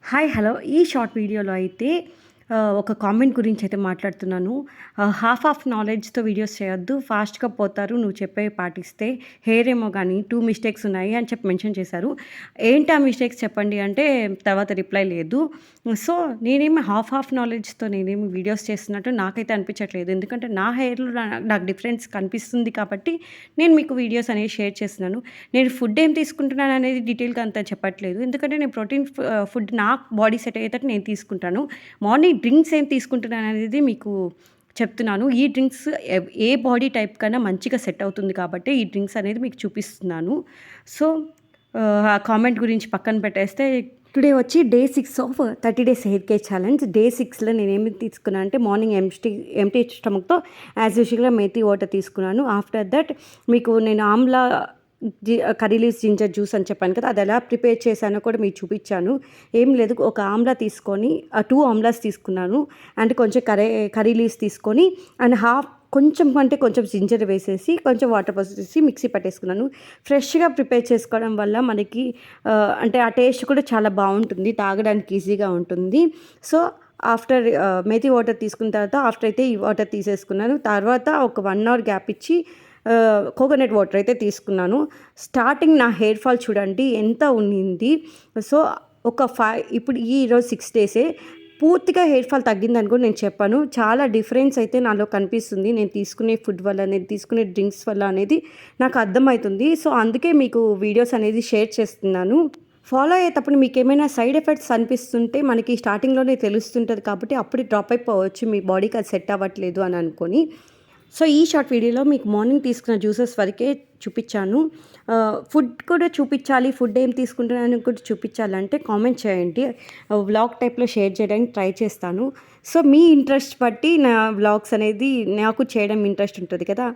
Hi hello ఈ short వీడియోలో అయితే ఒక కామెంట్ గురించి అయితే మాట్లాడుతున్నాను. హాఫ్ ఆఫ్ నాలెడ్జ్‌తో వీడియోస్ చేయొద్దు. ఫాస్ట్‌గా పోతారు. నువ్వు చెప్పేవి పాటిస్తే. హెయిర్ ఏమో గానీ 2 మిస్టేక్స్ ఉన్నాయి అని చెప్పి మెన్షన్ చేశారు. ఏంటి ఆ మిస్టేక్స్ చెప్పండి అంటే తర్వాత రిప్లై లేదు. సో, నేనేమి హాఫ్ నాలెడ్జ్‌తో నేనేమి వీడియోస్ చేస్తున్నట్టు నాకైతే అనిపించట్లేదు. ఎందుకంటే నా హెయిర్‌లో నాకు డిఫరెన్స్ కనిపిస్తుంది కాబట్టి నేను మీకు వీడియోస్ అనేవి షేర్ చేస్తున్నాను. నేను ఫుడ్ ఏం తీసుకుంటున్నాను అనేది డీటెయిల్‌గా అంత చెప్పట్లేదు. ఎందుకంటే నేను ప్రోటీన్ ఫుడ్ నా బాడీ సెట్ అయ్యేటట్టు నేను తీసుకుంటాను. మార్నింగ్ డ్రింక్స్ ఏం తీసుకుంటున్నాననేది మీకు చెప్తున్నాను. ఈ డ్రింక్స్ ఏ బాడీ టైప్ కన్నా మంచిగా సెట్ అవుతుంది కాబట్టి ఈ డ్రింక్స్ అనేది మీకు చూపిస్తున్నాను. సో, ఆ కామెంట్ గురించి పక్కన పెట్టేస్తే టుడే వచ్చి day 6 of 30 days hair care challenge. Day 6లో నేనేమి తీసుకున్నాను అంటే మార్నింగ్ ఎంప్టీ స్టమక్‌తో యాజ్ యూజువల్‌గా మేథీ వాటర్ తీసుకున్నాను. ఆఫ్టర్ దట్ మీకు నేను amla curry leaves ginger juice అని చెప్పాను కదా! అది ఎలా ప్రిపేర్ చేశానో కూడా మీకు చూపించాను. ఏం లేదు, ఒక ఆమ్లా తీసుకొని 2 ఆమ్లాస్ తీసుకున్నాను. అండ్ కొంచెం కర్రీ లీవ్స్ తీసుకొని అండ్ కొంచెం అంటే కొంచెం జింజర్ వేసేసి కొంచెం వాటర్ పోసేసి మిక్సీ పట్టేసుకున్నాను. ఫ్రెష్‌గా ప్రిపేర్ చేసుకోవడం వల్ల మనకి అంటే ఆ టేస్ట్ కూడా చాలా బావుంటుంది. తాగడానికి ఈజీగా ఉంటుంది. సో, ఆఫ్టర్ మేథీ వాటర్ తీసుకున్న తర్వాత ఆఫ్టర్ అయితే ఈ వాటర్ తీసేసుకున్నాను. తర్వాత ఒక 1 అవర్ గ్యాప్ ఇచ్చి కోకోనట్ వాటర్ అయితే తీసుకున్నాను. స్టార్టింగ్ నా హెయిర్ ఫాల్ చూడండి ఎంత ఉన్నింది. సో, ఇప్పుడు ఈరోజు 6 డేసే పూర్తిగా హెయిర్ ఫాల్ తగ్గిందని కూడా నేను చెప్పాను. చాలా డిఫరెన్స్ అయితే నాలో కనిపిస్తుంది. నేను తీసుకునే ఫుడ్ వల్ల, నేను తీసుకునే డ్రింక్స్ వల్ల అనేది నాకు అర్థమవుతుంది. సో, అందుకే మీకు వీడియోస్ అనేది షేర్ చేస్తున్నాను. ఫాలో అయ్యేటప్పుడు మీకేమైనా సైడ్ ఎఫెక్ట్స్ అనిపిస్తుంటే మనకి స్టార్టింగ్‌లోనే తెలుస్తుంటది కాబట్టి అప్పుడే డ్రాప్ అయిపోవచ్చు. మీ బాడీకి అది సెట్ అవ్వట్లేదు అని అనుకోని. సో, ఈ షార్ట్ వీడియోలో మీకు మార్నింగ్ తీసుకున్న జ్యూసెస్ వరకే చూపిచ్చాను. ఫుడ్ కూడా చూపిచ్చాలి, ఫుడ్ ఏం తీసుకుంటున్నానని కూడా చూపిచ్చాలంటే కామెంట్ చేయండి. వ్లాగ్ టైప్‌లో షేర్ చేయడానికి ట్రై చేస్తాను. సో, మీ ఇంట్రెస్ట్ బట్టి నా వ్లాగ్స్ అనేది నాకు చేయడం ఇంట్రెస్ట్ ఉంటది కదా!